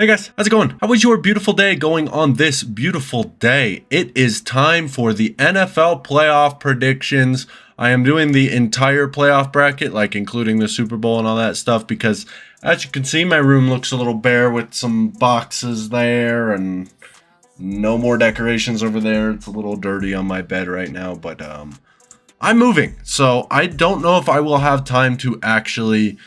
Hey guys, how's it going? How was your beautiful day going on this beautiful day? It is time for the NFL playoff predictions. I am doing the entire playoff bracket, like including the Super Bowl and all that stuff, because as you can see, my room looks a little bare with some boxes there and no more decorations over there. It's a little dirty on my bed right now, but I'm moving, so I don't know if I will have time to actually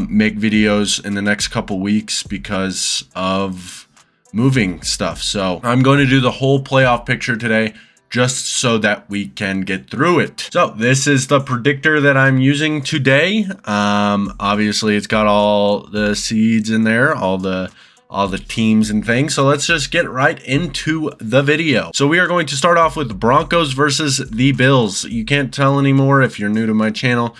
make videos in the next couple weeks because of moving stuff. So I'm going to do the whole playoff picture today just so that we can get through it. So this is the predictor that I'm using today. Obviously it's got all the seeds in there, all the teams and things. So let's just get right into the video. So we are going to start off with the Broncos versus the Bills. You can't tell anymore if you're new to my channel,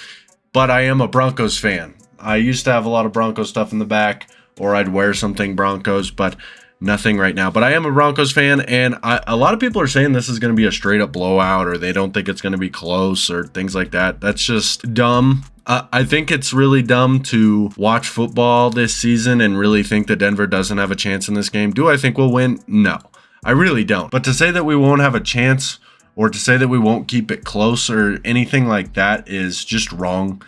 but I am a Broncos fan. I used to have a lot of Broncos stuff in the back, or I'd wear something Broncos, but nothing right now. But I am a Broncos fan, and a lot of people are saying this is going to be a straight up blowout, or they don't think it's going to be close, or things like that. That's just dumb. I think it's really dumb to watch football this season and really think that Denver doesn't have a chance in this game. Do I think we'll win? No, I really don't. But to say that we won't have a chance, or to say that we won't keep it close or anything like that is just wrong.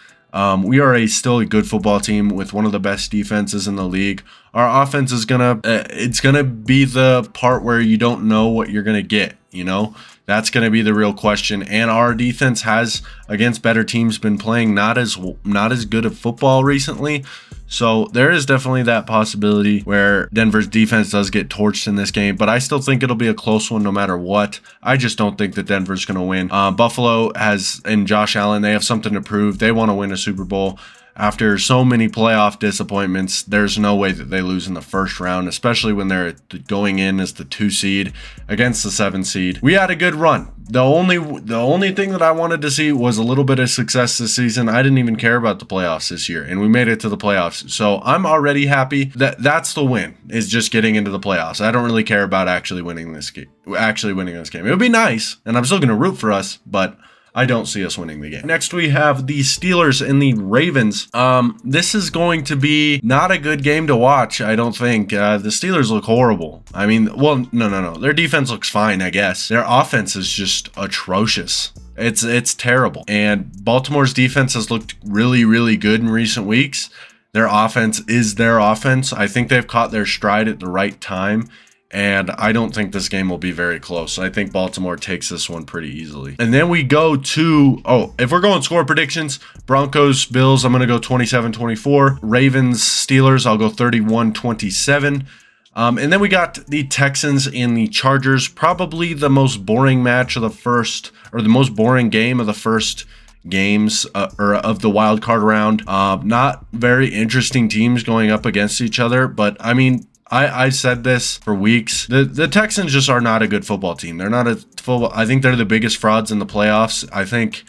We are still a good football team with one of the best defenses in the league. Our offense is it's gonna be the part where you don't know what you're gonna get. You know, that's gonna be the real question. And our defense has, against better teams, been playing not as good of football recently. So there is definitely that possibility where Denver's defense does get torched in this game, but I still think it'll be a close one no matter what. I just don't think that Denver's going to win. Buffalo and Josh Allen, they have something to prove. They want to win a Super Bowl. After so many playoff disappointments, there's no way that they lose in the first round, especially when they're going in as the 2 seed against the 7 seed. We had a good run. The only thing that I wanted to see was a little bit of success this season. I didn't even care about the playoffs this year, and we made it to the playoffs. So I'm already happy that that's the win, is just getting into the playoffs. I don't really care about actually winning this game. It would be nice, and I'm still going to root for us, but I don't see us winning the game. Next, we have the Steelers and the Ravens. This is going to be not a good game to watch, I don't think. The Steelers look horrible. I mean, well, no. Their defense looks fine, I guess. Their offense is just atrocious. It's terrible. And Baltimore's defense has looked really, really good in recent weeks. Their offense is their offense. I think they've caught their stride at the right time. And I don't think this game will be very close. I think Baltimore takes this one pretty easily. And then we go to, if we're going score predictions, Broncos, Bills, I'm going to go 27-24. Ravens, Steelers, I'll go 31-27. And then we got the Texans and the Chargers, probably the most boring match of the first, or the most boring game of the first games or of the wild card round. Not very interesting teams going up against each other, but I mean, I said this for weeks. The Texans just are not a good football team. They're not a football. I think they're the biggest frauds in the playoffs. I think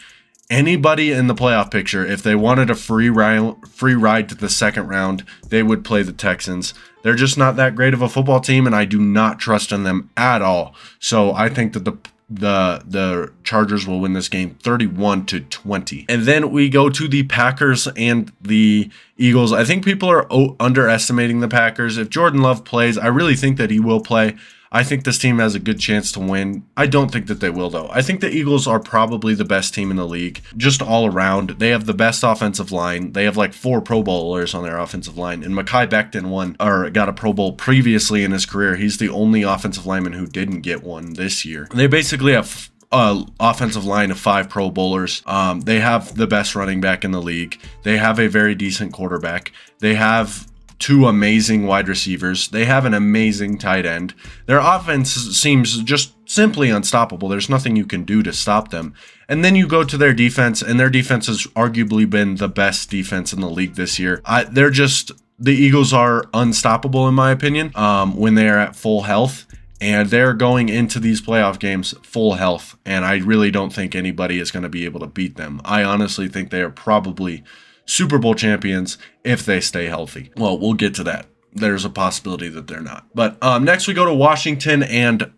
anybody in the playoff picture, if they wanted a free ride to the second round, they would play the Texans. They're just not that great of a football team, and I do not trust in them at all. So I think that the Chargers will win this game 31-20. And then we go to the Packers and the Eagles. I think people are underestimating the Packers. If Jordan Love plays, I really think that he will play. I think this team has a good chance to win. I don't think that they will, though. I think the Eagles are probably the best team in the league, just all around. They have the best offensive line. They have like 4 Pro Bowlers on their offensive line. And Mekhi Becton got a Pro Bowl previously in his career. He's the only offensive lineman who didn't get one this year. They basically have offensive line of 5 Pro Bowlers. They have the best running back in the league. They have a very decent quarterback. They have 2 amazing wide receivers. They have an amazing tight end. Their offense seems just simply unstoppable. There's nothing you can do to stop them. And then you go to their defense, and their defense has arguably been the best defense in the league this year. The Eagles are unstoppable in my opinion when they are at full health. And they're going into these playoff games full health. And I really don't think anybody is going to be able to beat them. I honestly think they are probably Super Bowl champions if they stay healthy. Well, we'll get to that. There's a possibility that they're not. But next we go to Washington and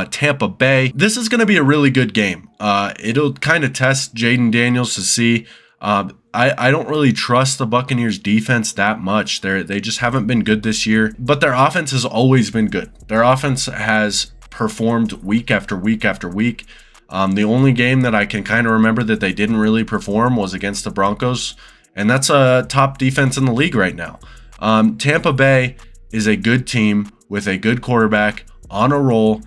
Tampa Bay. This is going to be a really good game. It'll kind of test Jaden Daniels to see I don't really trust the Buccaneers defense that much. They just haven't been good this year, but their offense has always been good. Their offense has performed week after week after week. The only game that I can kind of remember that they didn't really perform was against the Broncos, and that's a top defense in the league right now. Tampa Bay is a good team with a good quarterback on a roll.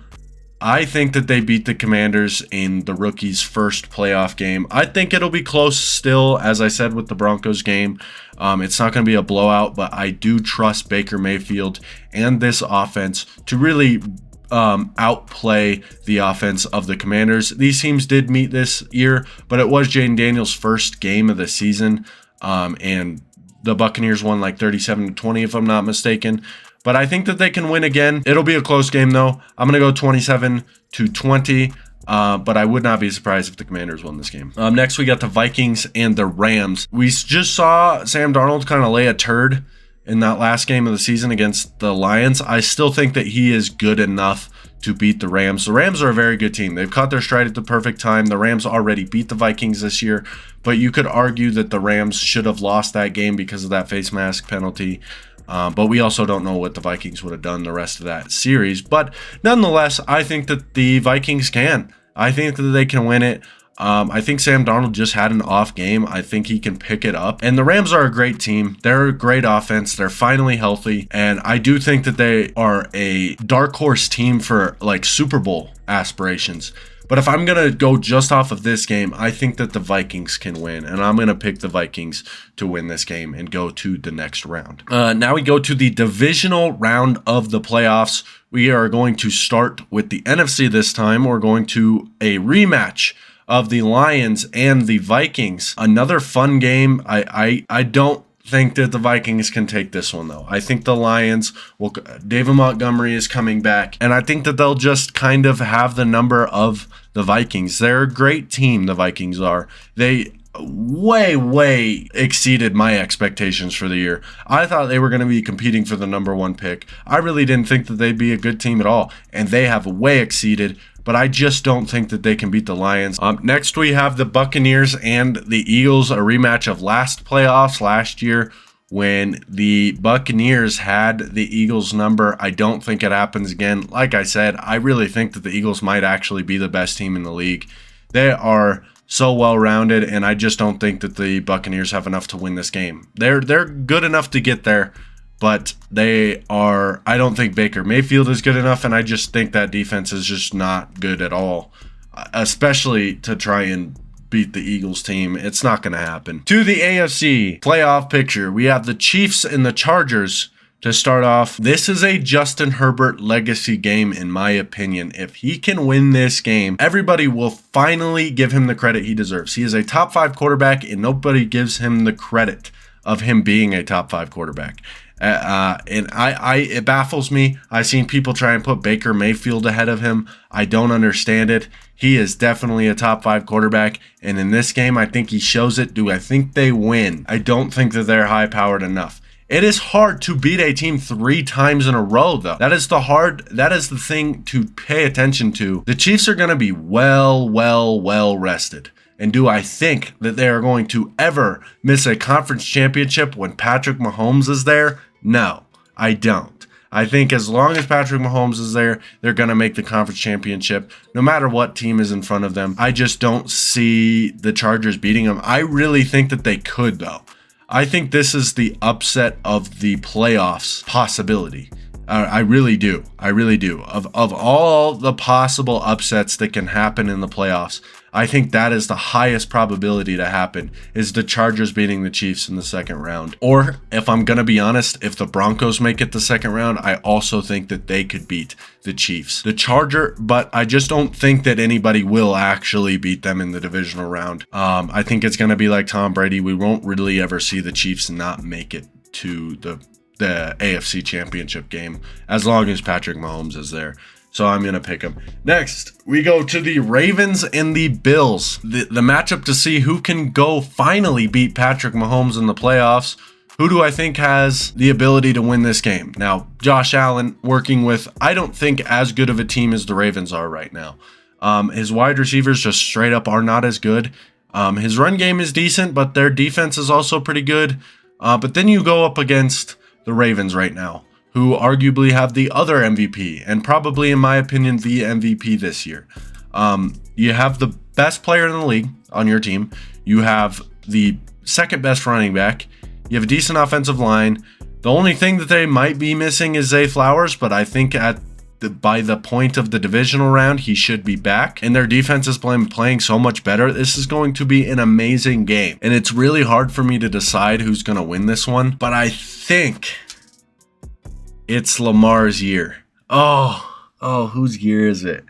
I think that they beat the Commanders in the rookie's first playoff game. I think it'll be close still, as I said with the Broncos game. It's not going to be a blowout, but I do trust Baker Mayfield and this offense to really outplay the offense of the Commanders. These teams did meet this year, but it was Jaden Daniels' first game of the season, and the Buccaneers won like 37-20 if I'm not mistaken. But I think that they can win again. It'll be a close game though. I'm going to go 27-20. But I would not be surprised if the Commanders won this game. Next, we got the Vikings and the Rams. We just saw Sam Darnold kind of lay a turd in that last game of the season against the Lions. I still think that he is good enough to beat the Rams. The Rams are a very good team. They've caught their stride at the perfect time. The Rams already beat the Vikings this year, but you could argue that the Rams should have lost that game because of that face mask penalty. But we also don't know what the Vikings would have done the rest of that series. But nonetheless, I think that the Vikings can. I think that they can win it. I think Sam Darnold just had an off game. I think he can pick it up. And the Rams are a great team. They're a great offense. They're finally healthy. And I do think that they are a dark horse team for like Super Bowl aspirations. But if I'm going to go just off of this game, I think that the Vikings can win. And I'm going to pick the Vikings to win this game and go to the next round. Now we go to the divisional round of the playoffs. We are going to start with the NFC this time. We're going to a rematch of the Lions and the Vikings. Another fun game. I don't think that the Vikings can take this one though. I think the Lions will. David Montgomery is coming back, and I think that they'll just kind of have the number of the Vikings. They're a great team. The Vikings are. They way exceeded my expectations for the year. I thought they were going to be competing for the number one pick. I really didn't think that they'd be a good team at all, and they have way exceeded. But I just don't think that they can beat the Lions. Next, we have the Buccaneers and the Eagles, a rematch of last playoffs last year when the Buccaneers had the Eagles number. I don't think it happens again. Like I said, I really think that the Eagles might actually be the best team in the league. They are so well-rounded, and I just don't think that the Buccaneers have enough to win this game. They're good enough to get there, but I don't think Baker Mayfield is good enough, and I just think that defense is just not good at all, especially to try and beat the Eagles team. It's not going to happen. To the AFC playoff picture, we have the Chiefs and the Chargers to start off. This is a Justin Herbert legacy game, in my opinion. If he can win this game, everybody will finally give him the credit he deserves. He is a top 5 quarterback, and nobody gives him the credit of him being a top 5 quarterback. And it baffles me. I've seen people try and put Baker Mayfield ahead of him. I don't understand it. He is definitely a top 5 quarterback, and in this game, I think he shows it. Do I think they win? I don't think that they're high-powered enough. It is hard to beat a team 3 times in a row, though. That is the thing to pay attention to. The Chiefs are going to be well rested. And do I think that they are going to ever miss a conference championship when Patrick Mahomes is there? No, I don't. I think as long as Patrick Mahomes is there, they're going to make the conference championship, no matter what team is in front of them. I just don't see the Chargers beating them. I really think that they could, though. I think this is the upset of the playoffs possibility. I really do. Of all the possible upsets that can happen in the playoffs, I think that is the highest probability to happen, is the Chargers beating the Chiefs in the second round. Or, if I'm going to be honest, if the Broncos make it the second round, I also think that they could beat the Chiefs. But I just don't think that anybody will actually beat them in the divisional round. I think it's going to be like Tom Brady. We won't really ever see the Chiefs not make it to the AFC Championship game as long as Patrick Mahomes is there. So I'm going to pick him. Next, we go to the Ravens and the Bills. The matchup to see who can go finally beat Patrick Mahomes in the playoffs. Who do I think has the ability to win this game? Now, Josh Allen working with, I don't think, as good of a team as the Ravens are right now. His wide receivers just straight up are not as good. His run game is decent, but their defense is also pretty good. But then you go up against the Ravens right now, who arguably have the other MVP, and probably, in my opinion, the MVP this year. You have the best player in the league on your team. You have the second best running back. You have a decent offensive line. The only thing that they might be missing is Zay Flowers, but I think by the point of the divisional round, he should be back. And their defense is playing so much better. This is going to be an amazing game. And it's really hard for me to decide who's going to win this one. But I think it's Lamar's year. Oh, whose year is it?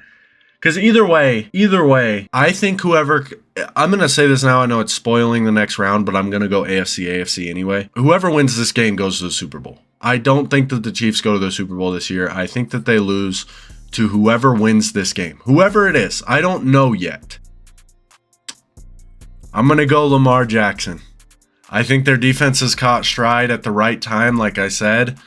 Because either way, I think whoever, I'm going to say this now, I know it's spoiling the next round, but I'm going to go AFC anyway. Whoever wins this game goes to the Super Bowl. I don't think that the Chiefs go to the Super Bowl this year. I think that they lose to whoever wins this game. Whoever it is, I don't know yet. I'm going to go Lamar Jackson. I think their defense has caught stride at the right time, like I said.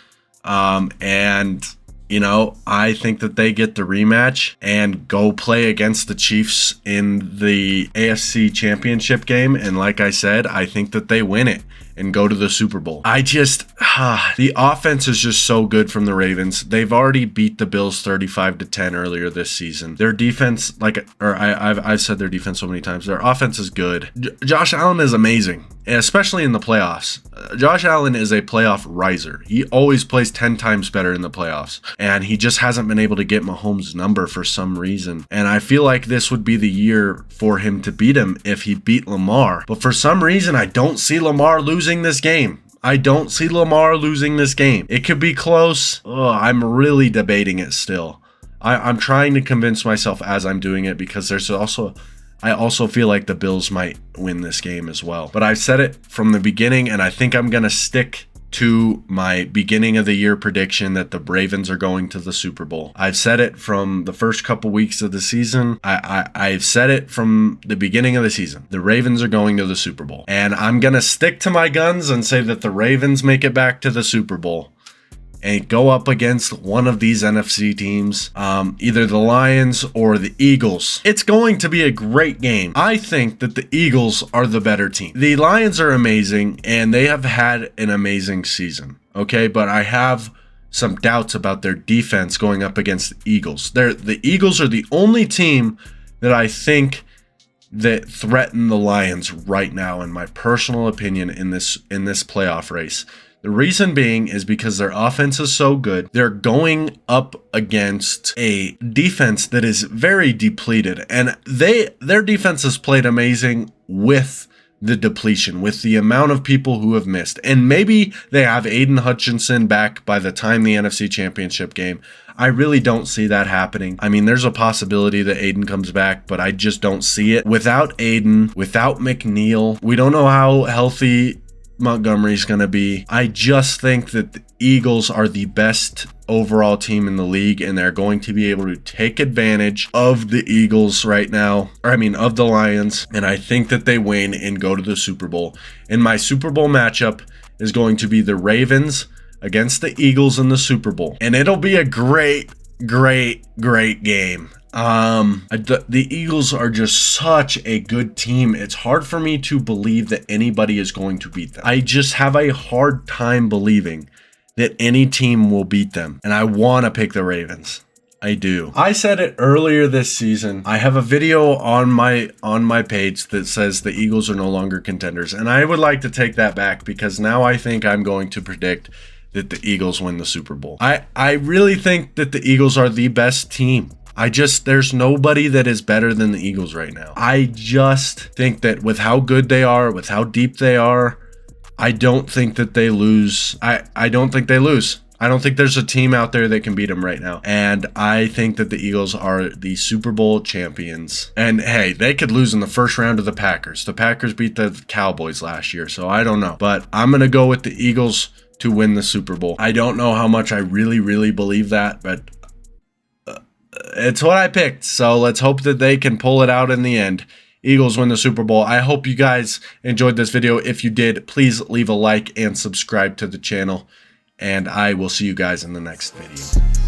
And you know, I think that they get the rematch and go play against the Chiefs in the AFC Championship game. And like I said, I think that they win it and go to the Super Bowl. The offense is just so good from the Ravens. They've already beat the Bills 35-10 earlier this season. Their defense, I've said their defense so many times. Their offense is good. Josh Allen is amazing, especially in the playoffs. Josh Allen is a playoff riser. He always plays 10 times better in the playoffs, and he just hasn't been able to get Mahomes' number for some reason. And I feel like this would be the year for him to beat him if he beat Lamar. But for some reason, I don't see Lamar losing this game. I don't see Lamar losing this game. It could be close. I'm really debating it still. I'm trying to convince myself as I'm doing it, because I also feel like the Bills might win this game as well. But I've said it from the beginning, and I think I'm going to stick to my beginning of the year prediction that the Ravens are going to the Super Bowl. I've said it from the first couple weeks of the season. I've said it from the beginning of the season. The Ravens are going to the Super Bowl. And I'm going to stick to my guns and say that the Ravens make it back to the Super Bowl and go up against one of these NFC teams, either the Lions or the Eagles. It's going to be a great game. I think that the Eagles are the better team. The Lions are amazing, and they have had an amazing season, okay? But I have some doubts about their defense going up against the Eagles. The Eagles are the only team that I think that threaten the Lions right now, in my personal opinion, in this playoff race. The reason being is because their offense is so good. They're going up against a defense that is very depleted, and their defense has played amazing with the depletion, with the amount of people who have missed. And maybe they have Aiden Hutchinson back by the time the NFC Championship game. I really don't see that happening. I mean, there's a possibility that Aiden comes back, but I just don't see it. Without Aiden, without McNeil, we don't know how healthy Montgomery's going to be. I just think that the Eagles are the best overall team in the league, and they're going to be able to take advantage of the Eagles right now, of the Lions, and I think that they win and go to the Super Bowl. And my Super Bowl matchup is going to be the Ravens against the Eagles in the Super Bowl, and it'll be a great game. The Eagles are just such a good team. It's hard for me to believe that anybody is going to beat them. I just have a hard time believing that any team will beat them. And I want to pick the Ravens. I do. I said it earlier this season. I have a video on my page that says the Eagles are no longer contenders. And I would like to take that back, because now I think I'm going to predict that the Eagles win the Super Bowl. I really think that the Eagles are the best team. There's nobody that is better than the Eagles right now. I just think that with how good they are, with how deep they are, I don't think that they lose. I don't think they lose. I don't think there's a team out there that can beat them right now. And I think that the Eagles are the Super Bowl champions. And hey, they could lose in the first round to the Packers. The Packers beat the Cowboys last year, so I don't know. But I'm going to go with the Eagles to win the Super Bowl. I don't know how much I really believe that, but it's what I picked, so let's hope that they can pull it out in the end. Eagles win the Super Bowl. I hope you guys enjoyed this video. If you did, please leave a like and subscribe to the channel, and I will see you guys in the next video.